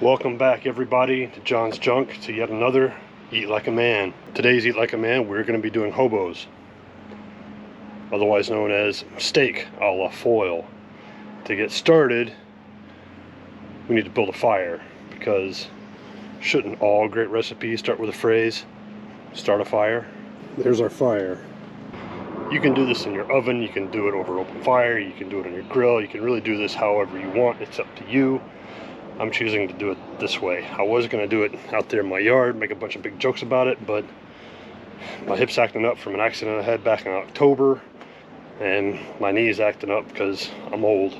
Welcome back everybody to John's Junk, to yet another Eat Like a Man. Today's Eat Like a Man, we're going to be doing hobos, otherwise known as steak a la foil. To get started, we need to build a fire, because shouldn't all great recipes start with a phrase, start a fire? There's our fire. You can do this in your oven, you can do it over open fire, you can do it on your grill, you can really do this however you want, it's up to you. I'm choosing to do it this way. I was going to do it out there in my yard, make a bunch of big jokes about it, but my hip's acting up from an accident I had back in October, and my knee's acting up because I'm old.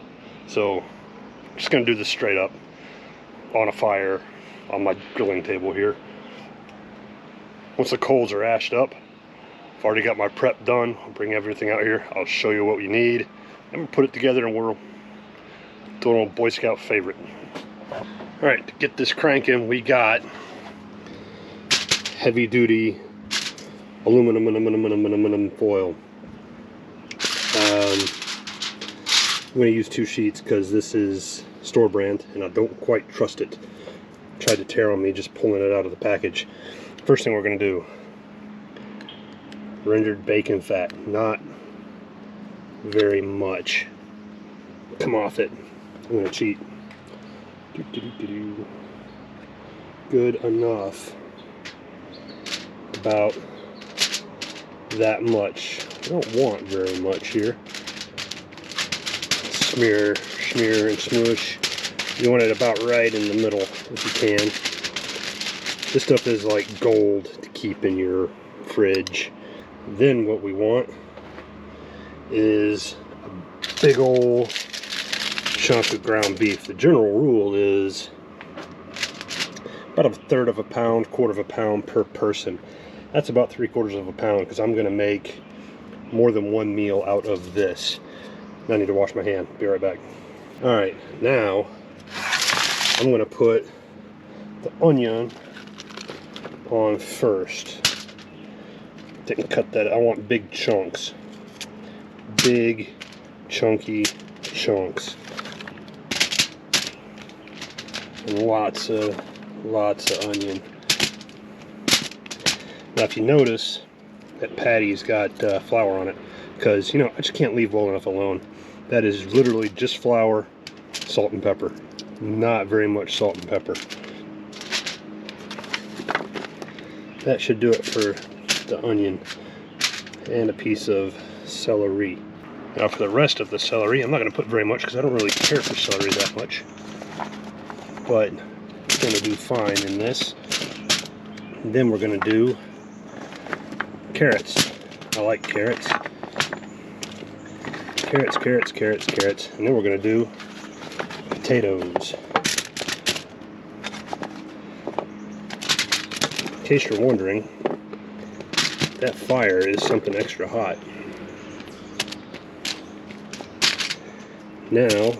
So I'm just going to do this straight up on a fire on my grilling table here. Once the coals are ashed up, I've already got my prep done. I'll bring everything out here. I'll show you what we need, and we'll put it together, and we'll do an old Boy Scout favorite. Alright, to get this cranking, we got heavy duty aluminum foil. I'm going to use 2 sheets because this is store brand and I don't quite trust it. Tried to tear on me just pulling it out of the package. First thing we're going to do, rendered bacon fat, not very much. Come off it. I'm going to cheat. Good enough. About that much. I don't want very much here. Smear, smear, and smoosh. You want it about right in the middle if you can. This stuff is like gold to keep in your fridge. Then what we want is a big old chunk of ground beef. The general rule is about 1/3 of a pound, 1/4 of a pound per person. That's about 3/4 of a pound because I'm going to make more than one meal out of this. I need to wash my hand. Be right back. Alright, now I'm going to put the onion on first. Didn't cut that. I want big chunks. Big, chunky chunks. And lots of onion. Now if you notice, that patty's got flour on it, because, you know, I just can't leave well enough alone. That is literally just flour, salt and pepper. Not very much salt and pepper. That should do it for the onion. And a piece of celery. Now for the rest of the celery, I'm not going to put very much because I don't really care for celery that much. But it's going to do fine in this. And then we're going to do carrots. I like carrots. Carrots, carrots, carrots, carrots. And then we're going to do potatoes. In case you're wondering, that fire is something extra hot. Now,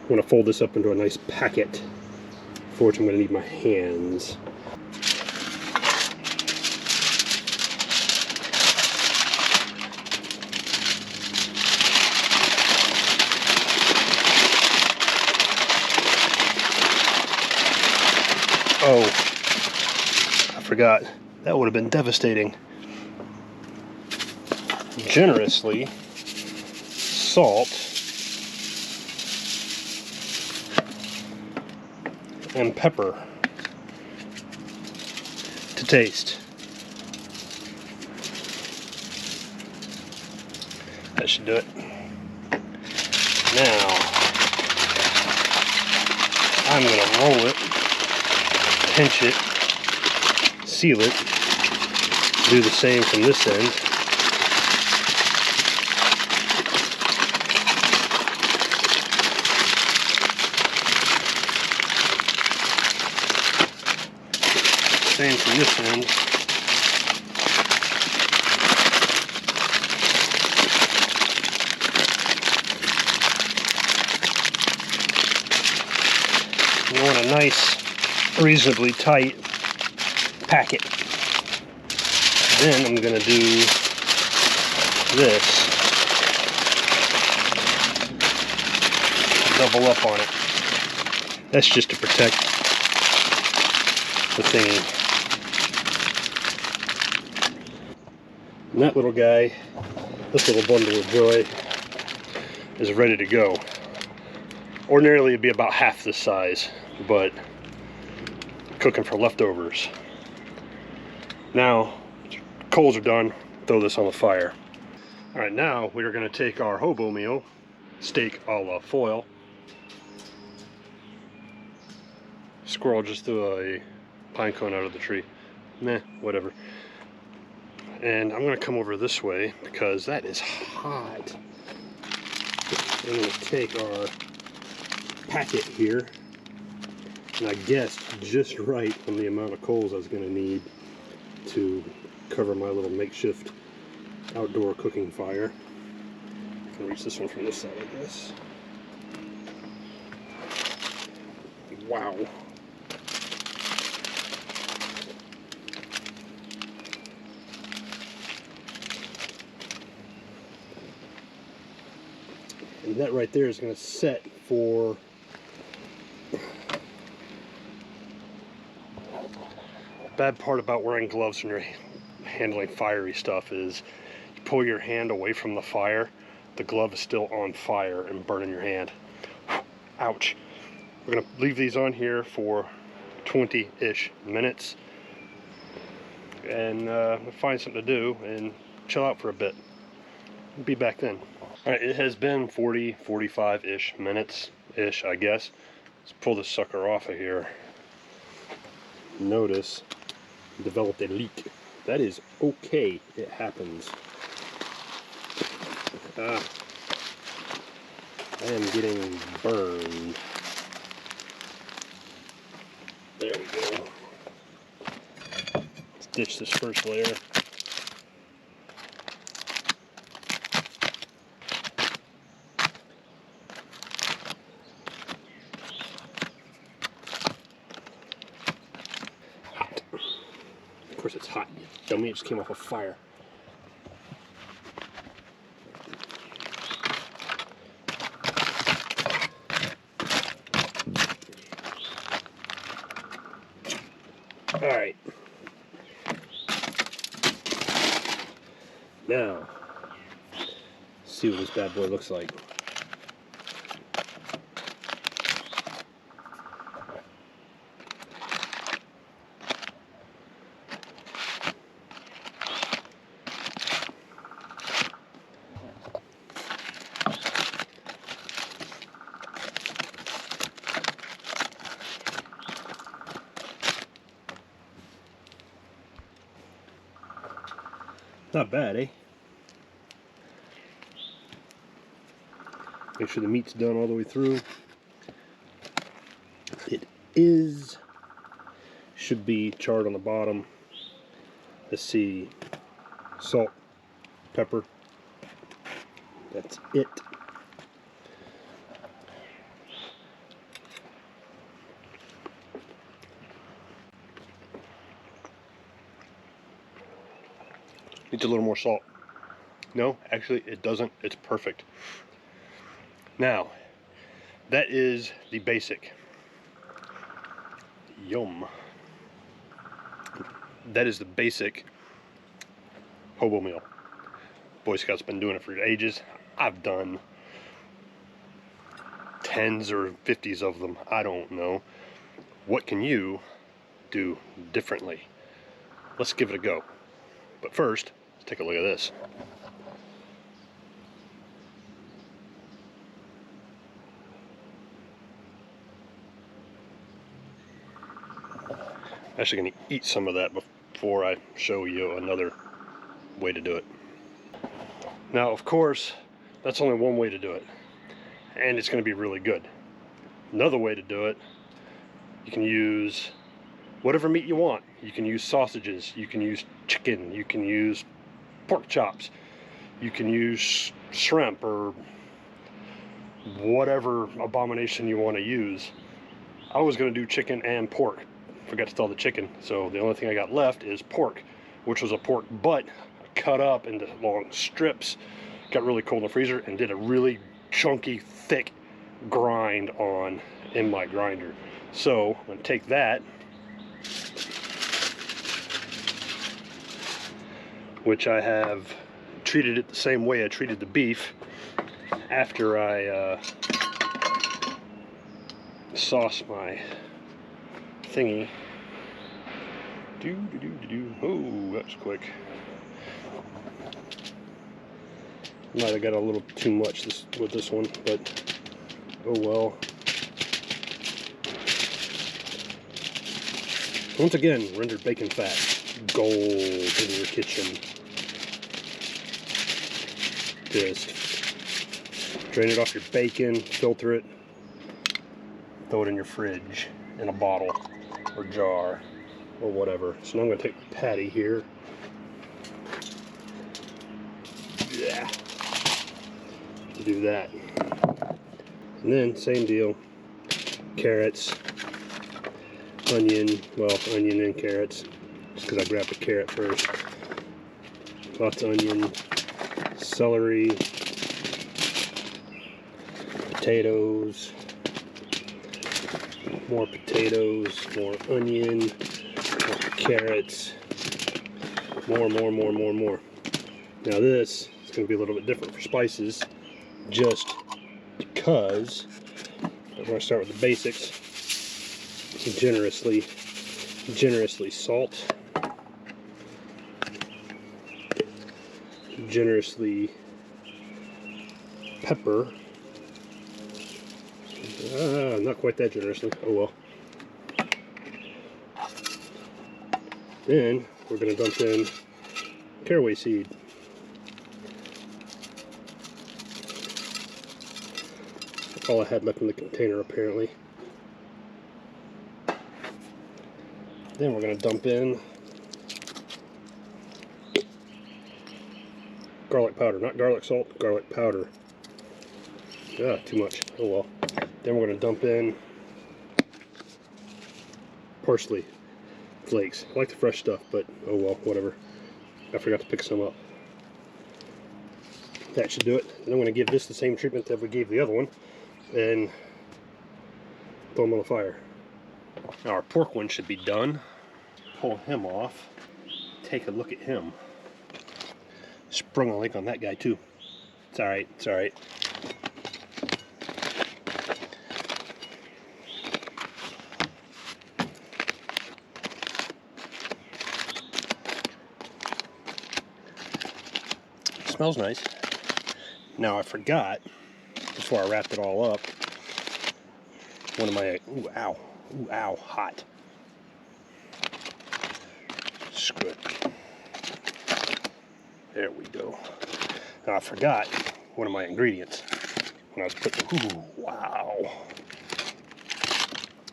I'm going to fold this up into a nice packet, for which I'm going to need my hands. Oh, I forgot. That would have been devastating. Generously salt and pepper to taste. That should do it. Now I'm going to roll it, pinch it, seal it, do the same from this end. Same from this end. You want a nice, reasonably tight packet. Then I'm going to do this. Double up on it. That's just to protect the thingy. And that little guy, this little bundle of joy, is ready to go. Ordinarily it'd be about half this size, but cooking for leftovers. Now, coals are done, throw this on the fire. Alright, now we are going to take our hobo meal, steak a la foil. Squirrel just threw a pine cone out of the tree. Meh, whatever. And I'm going to come over this way because that is hot. I'm going to take our packet here, and I guessed just right on the amount of coals I was going to need to cover my little makeshift outdoor cooking fire. I can reach this one from this side, I guess. Wow. And that right there is going to set for bad part about wearing gloves when you're handling fiery stuff is you pull your hand away from the fire, the glove is still on fire and burning your hand. Ouch. We're going to leave these on here for 20-ish minutes and find something to do and chill out for a bit. We'll be back then. Alright, it has been 45-ish minutes-ish, I guess. Let's pull this sucker off of here. Notice, developed a leak. That is okay, it happens. I am getting burned. There we go. Let's ditch this first layer. Of course it's hot. Dummy, it just came off a fire. Alright. Now, see what this bad boy looks like. Not bad, eh? Make sure the meat's done all the way through. It should be charred on the bottom. Let's see, salt, pepper. That's it. Needs a little more salt. No, actually it doesn't. It's perfect. Now, that is the basic. Yum. That is the basic hobo meal. Boy Scouts been doing it for ages. I've done 10s or 50s of them. I don't know. What can you do differently? Let's give it a go. But first, let's take a look at this. I'm actually going to eat some of that before I show you another way to do it. Now, of course, that's only one way to do it, and it's going to be really good. Another way to do it, you can use whatever meat you want. You can use sausages, you can use chicken, you can use pork chops, you can use shrimp or whatever abomination you want to use. I was going to do chicken and pork. Forgot to thaw the chicken, so the only thing I got left is pork, which was a pork butt cut up into long strips, got really cold in the freezer, and did a really chunky, thick grind on, in my grinder. So I'm going to take that, which I have treated it the same way I treated the beef after I sauce my thingy. Oh, that was quick. Might have got a little too much with this one, but oh well. Once again, rendered bacon fat, gold in your kitchen. Just drain it off your bacon, filter it, throw it in your fridge in a bottle or jar or whatever. So now I'm going to take my patty here. Yeah. Do that. And then, same deal. Carrots, onion, well, onion and carrots, just because I grabbed the carrot first. Lots of onion, celery, potatoes, more potatoes, more onion, more carrots, more. Now this is going to be a little bit different for spices, just because I'm going to start with the basics. Generously salt, generously pepper. Not quite that generously. Oh well. Then we're going to dump in caraway seed. That's all I had left in the container apparently. Then we're going to dump in garlic powder, not garlic salt, garlic powder. Too much. Oh well. Then we're going to dump in parsley flakes. I like the fresh stuff, but oh well, whatever. I forgot to pick some up. That should do it. And I'm going to give this the same treatment that we gave the other one and throw them on the fire. Now our pork one should be done. Pull him off. Take a look at him. Sprung a leak on that guy too. It's alright, it's alright. Smells nice. Now I forgot, before I wrapped it all up, one of my, ooh ow, hot. Screw it. There we go. Now I forgot one of my ingredients when I was putting, wow.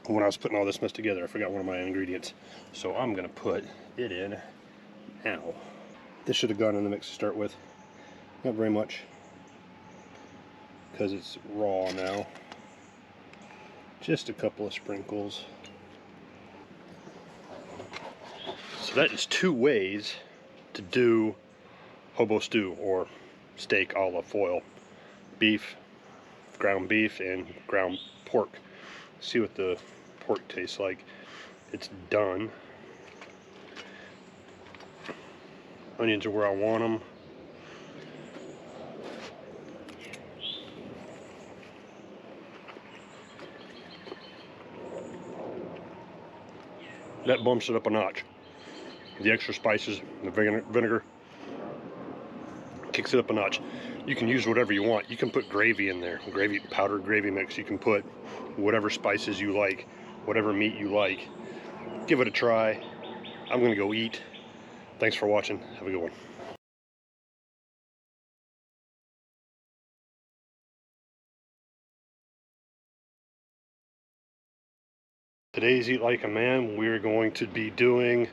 When I was putting all this mess together, I forgot one of my ingredients. So I'm gonna put it in now. This should have gone in the mix to start with. Not very much, because it's raw now. Just a couple of sprinkles. So that is 2 ways to do hobo stew or steak a la foil. Beef, ground beef, and ground pork. See what the pork tastes like. It's done. Onions are where I want them. That bumps it up a notch. The extra spices, the vinegar, kicks it up a notch. You can use whatever you want. You can put gravy in there, powdered gravy mix. You can put whatever spices you like, whatever meat you like. Give it a try. I'm gonna go eat. Thanks for watching. Have a good one. Today's Eat Like a Man, we're going to be doing